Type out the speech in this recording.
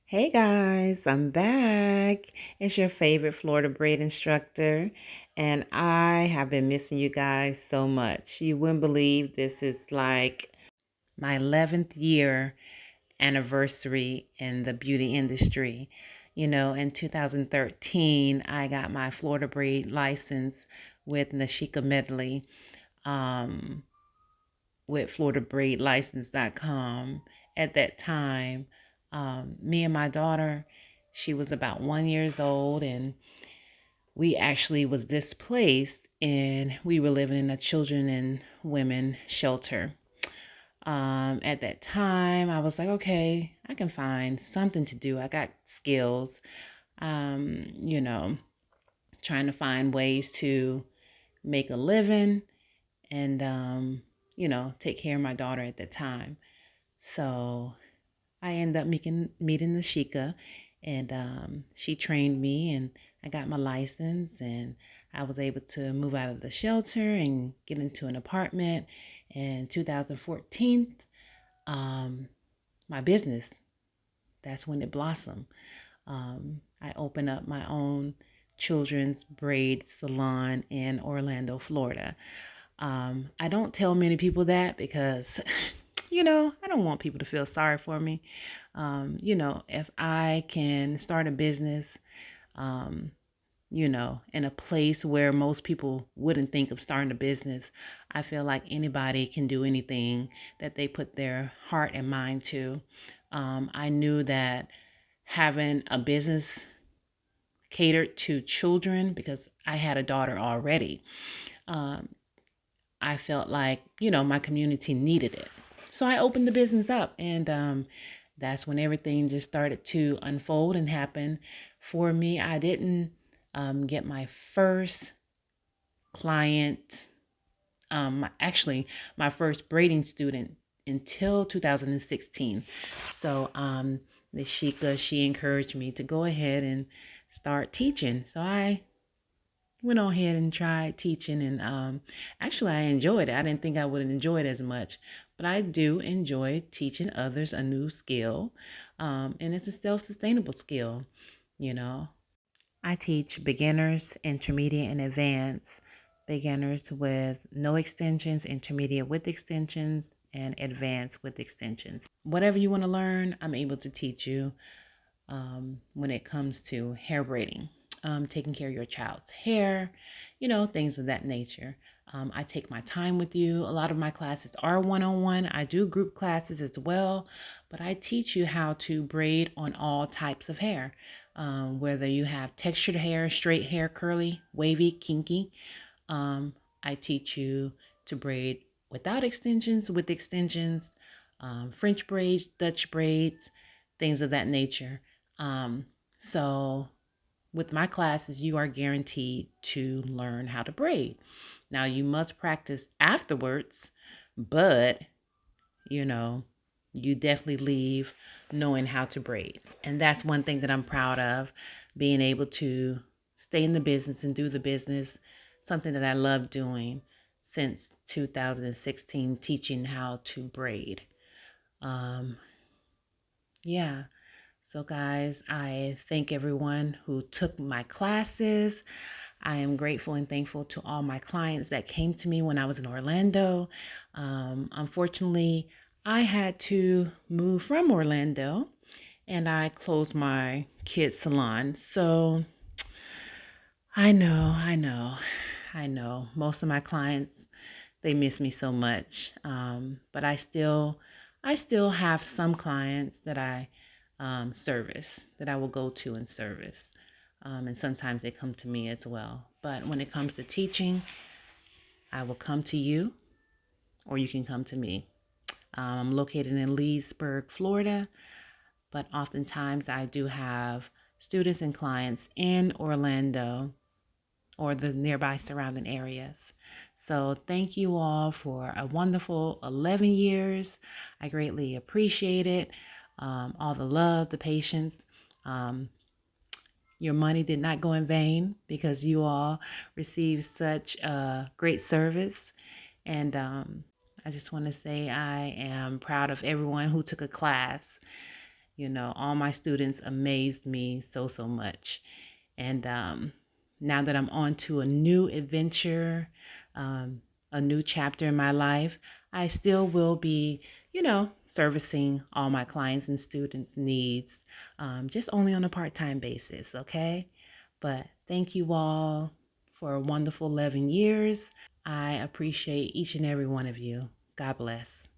Hey guys, I'm back. It's your favorite Florida braid instructor, and I have been missing you guys so much. You wouldn't believe this is like my 11th year anniversary in the beauty industry. In 2013, I got my Florida braid license with Nashika Medley, um, with FloridaBraidLicense.com. At that time, me and my daughter, she was about 1 years old, and we actually was displaced, and we were living in a children and women shelter. At that time, I was like, okay, I can find something to do. I got skills, um, you know, trying to find ways to make a living and, take care of my daughter at the time. So I ended up meeting the Sheikah, and she trained me, and I got my license, and I was able to move out of the shelter and get into an apartment. In 2014, my business, that's when it blossomed. I opened up my own children's braid salon in Orlando, Florida. I don't tell many people that because, I don't want people to feel sorry for me. If I can start a business, um, in a place where most people wouldn't think of starting a business, I feel like anybody can do anything that they put their heart and mind to. I knew that having a business catered to children, because I had a daughter already, um, I felt like, my community needed it. So I opened the business up, and that's when everything just started to unfold and happen for me. I didn't get my first client, actually, my first braiding student until 2016. So the Sheikah, she encouraged me to go ahead and start teaching. So I went on ahead and tried teaching, and actually I enjoyed it. I didn't think I would enjoy it as much, but I do enjoy teaching others a new skill, and it's a self-sustainable skill. you know I teach beginners, intermediate, and advanced. Beginners with no extensions, intermediate with extensions, and advanced with extensions. Whatever you want to learn, I'm able to teach you when it comes to hair braiding, taking care of your child's hair, things of that nature. I take my time with you. A lot of my classes are one-on-one. I do group classes as well, but I teach you how to braid on all types of hair, whether you have textured hair, straight hair, curly, wavy, kinky. I teach you to braid without extensions, with extensions, French braids, Dutch braids, things of that nature. Um, so with my classes, you are guaranteed to learn how to braid. Now you must practice afterwards, but you know, you definitely leave knowing how to braid. And that's one thing that I'm proud of, being able to stay in the business and do the business, something that I love doing since 2016, teaching how to braid. Um, yeah. So, guys, I thank everyone who took my classes. I am grateful and thankful to all my clients that came to me when I was in Orlando. Unfortunately, I had to move from Orlando, and I closed my kids' salon. So, I know. Most of my clients, they miss me so much. But I still have some clients that I service, that I will go to and service. And sometimes they come to me as well. But when it comes to teaching, I will come to you, or you can come to me. I'm located in Leesburg, Florida, but oftentimes I do have students and clients in Orlando or the nearby surrounding areas. So thank you all for a wonderful 11 years. I greatly appreciate it. All the love, the patience. Um, your money did not go in vain, because you all received such great service. And I just want to say I am proud of everyone who took a class. All my students amazed me so much. And now that I'm on to a new adventure, um, a new chapter in my life, I still will be, servicing all my clients and students' needs, just only on a part-time basis, okay? But thank you all for a wonderful 11 years. I appreciate each and every one of you. God bless.